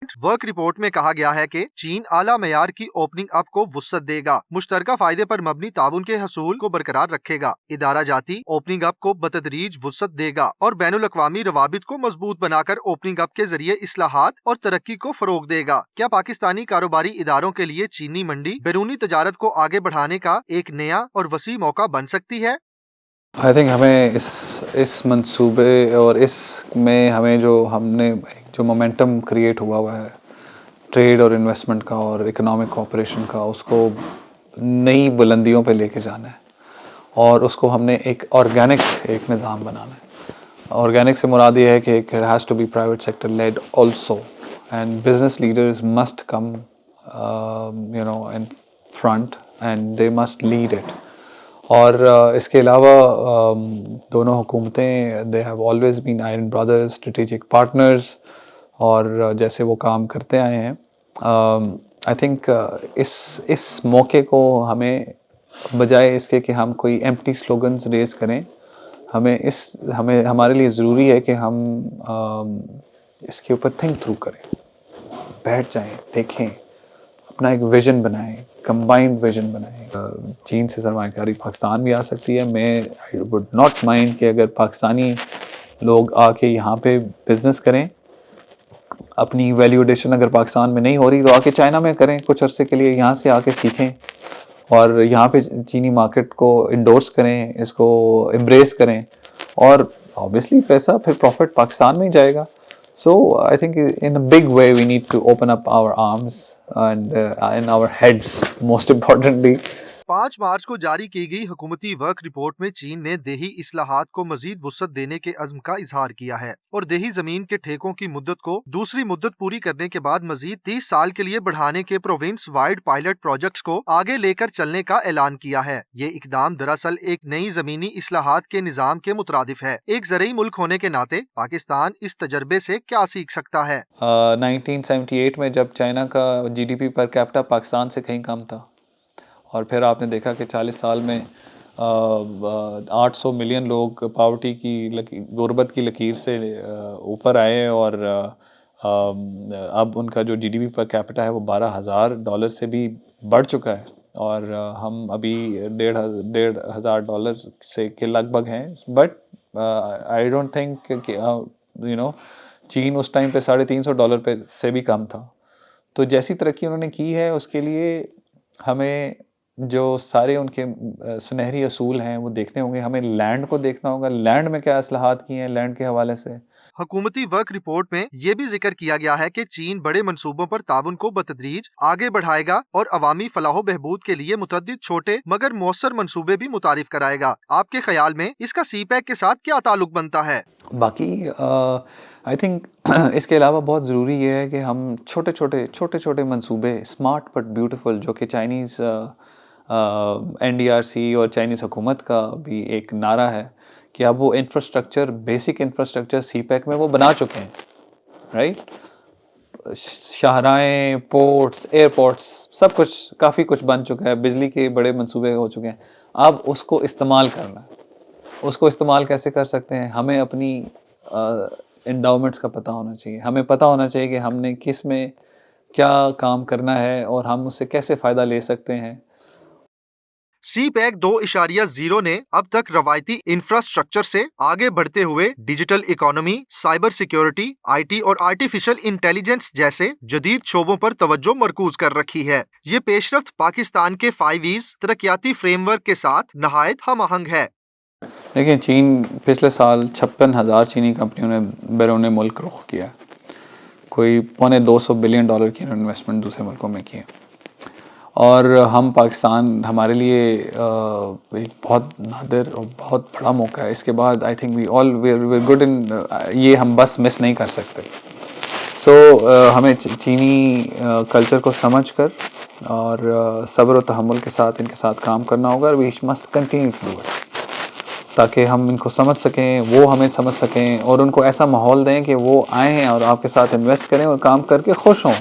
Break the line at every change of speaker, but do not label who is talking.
Work report में कहा गया है कि चीन आला मयार की ओपनिंग अप को वुसअत देगा, मुश्तरका फायदे पर मबनी ताउन के हसूल को बरकरार रखेगा, इदारा जाती ओपनिंग अप को बतदरीज वुसअत देगा और बैनुल अक़वामी रवाबित को मजबूत बनाकर ओपनिंग अप के जरिए इस्लाहात और तरक्की को फरोग देगा। क्या पाकिस्तानी कारोबारी इदारों के लिए चीनी मंडी बैरूनी तजारत को आगे बढ़ाने का एक नया और वसी मौका बन सकती है?
आई थिंक हमें इस मंसूबे और इसमें हमें जो मोमेंटम क्रिएट हुआ है ट्रेड और इन्वेस्टमेंट का और इकोनॉमिक कोऑपरेशन का, उसको नई बुलंदियों पे लेके जाना है और उसको हमने एक ऑर्गेनिक एक निज़ाम बनाना है। ऑर्गेनिक से मुराद ये है कि it has to be private sector led also and business leaders must come in front and they must lead it. और इसके अलावा दोनों हुकूमतें they have always been iron brothers, strategic partners, और जैसे वो काम करते आए हैं। आई थिंक इस मौके को हमें बजाय इसके कि हम कोई एम्प्टी स्लोगन्स रेज करें, हमें हमारे लिए ज़रूरी है कि हम इसके ऊपर थिंक थ्रू करें, बैठ जाएं, देखें, अपना एक विजन बनाएं, कंबाइंड विजन बनाएं। चीन से सरमायाकारी पाकिस्तान भी आ सकती है। मैं आई वुड नॉट माइंड कि अगर पाकिस्तानी लोग आके यहाँ पे बिजनेस करें, अपनी वैल्यू एडिशन अगर पाकिस्तान में नहीं हो रही तो आके चाइना में करें कुछ अरसे के लिए, यहाँ से आके सीखें और यहाँ पे चीनी मार्केट को इंडोर्स करें, इसको एम्ब्रेस करें और ऑब्वियसली पैसा फिर प्रॉफिट पाकिस्तान में ही जाएगा। So I think in a big way we need to open up our arms and in our heads most importantly।
5 मार्च को जारी की गई हुकूमती वर्क रिपोर्ट में चीन ने देही इस्लाहात को मजीद वुसअत देने के अज़्म का इजहार किया है और देही जमीन के ठेकों की मुद्दत को दूसरी मुद्दत पूरी करने के बाद मजीद 30 साल के लिए बढ़ाने के प्रोविंस वाइड पायलट प्रोजेक्ट्स को आगे लेकर चलने का ऐलान किया है। ये इकदाम दरअसल एक नई जमीनी इस्लाहात के निज़ाम के मुतरादिफ है। एक ज़रई मुल्क होने के नाते पाकिस्तान इस तजर्बे से क्या सीख सकता है?
1978 में जब चाइना का GDP पर कैपिटा पाकिस्तान से कहीं कम था और फिर आपने देखा कि 40 साल में 800 मिलियन लोग पावर्टी की गुर्बत की लकीर से ऊपर आए और अब उनका जो GDP पर कैपिटा है वो $12,000 से भी बढ़ चुका है और हम अभी $1,500 से के लगभग हैं। बट आई डोंट थिंक चीन उस टाइम पे $350 पे से भी कम था। तो जैसी तरक्की उन्होंने की है उसके लिए हमें जो सारे उनके सुनहरी असूल हैं वो देखने होंगे। हमें लैंड को देखना होगा, लैंड में क्या इस्लाहात किए हैं लैंड के हवाले से।
हुकूमती वर्क रिपोर्ट में ये भी जिक्र किया गया है कि चीन बड़े मंसूबों पर ताउन को बतदरीज आगे बढ़ाएगा और अवामी फलाहो बहबूद के लिए मुतअद्दिद छोटे मगर मौसर मंसूबे भी मुतारिफ कराएगा। आपके ख्याल में इसका CPEC के साथ क्या ताल्लुक बनता है?
बाकी आई थिंक इसके अलावा बहुत ज़रूरी ये है कि हम छोटे छोटे मंसूबे, स्मार्ट बट ब्यूटीफुल, जो कि चाइनीज़ NDRC और चाइनीज़ हुकूमत का भी एक नारा है कि अब वो इंफ्रास्ट्रक्चर, बेसिक इंफ्रास्ट्रक्चर CPEC में वो बना चुके हैं, राइट। शाहराएँ, पोर्ट्स, एयरपोर्ट्स, सब कुछ काफ़ी कुछ बन चुका है, बिजली के बड़े मंसूबे हो चुके हैं। अब उसको इस्तेमाल करना है। उसको इस्तेमाल कैसे कर सकते हैं? हमें अपनी एंडाउमेंट्स का पता होना चाहिए। हमें पता होना चाहिए कि हमने किस में क्या काम करना है और हम उससे कैसे फ़ायदा ले सकते हैं।
CPEC 2.0 ने अब तक रवायती इंफ्रास्ट्रक्चर से आगे बढ़ते हुए digital economy, cyber security, IT और आर्टिफिशियल इंटेलिजेंस जैसे जदीद शोबों पर तवज्जो मरकूज कर रखी है। ये पेशरफ्त पाकिस्तान के 5 तरक्याती फ्रेमवर्क के साथ नहायत हम आहंग है।
देखिए, चीन पिछले साल 56,000 चीनी कंपनियों ने बैरून मुल्क रुख किया। कोई $250 बिलियन की इन्वेस्टमेंट दूसरे मुल्कों में की है और हम पाकिस्तान, हमारे लिए एक बहुत नादिर और बहुत बड़ा मौका है। इसके बाद आई थिंक वी गुड इन ये हम बस मिस नहीं कर सकते। हमें चीनी कल्चर को समझकर और सब्र और तहम्मुल के साथ इनके साथ काम करना होगा। We must continue to do it ताकि हम इनको समझ सकें, वो हमें समझ सकें और उनको ऐसा माहौल दें कि वो आएँ और आपके साथ इन्वेस्ट करें और काम करके खुश हों।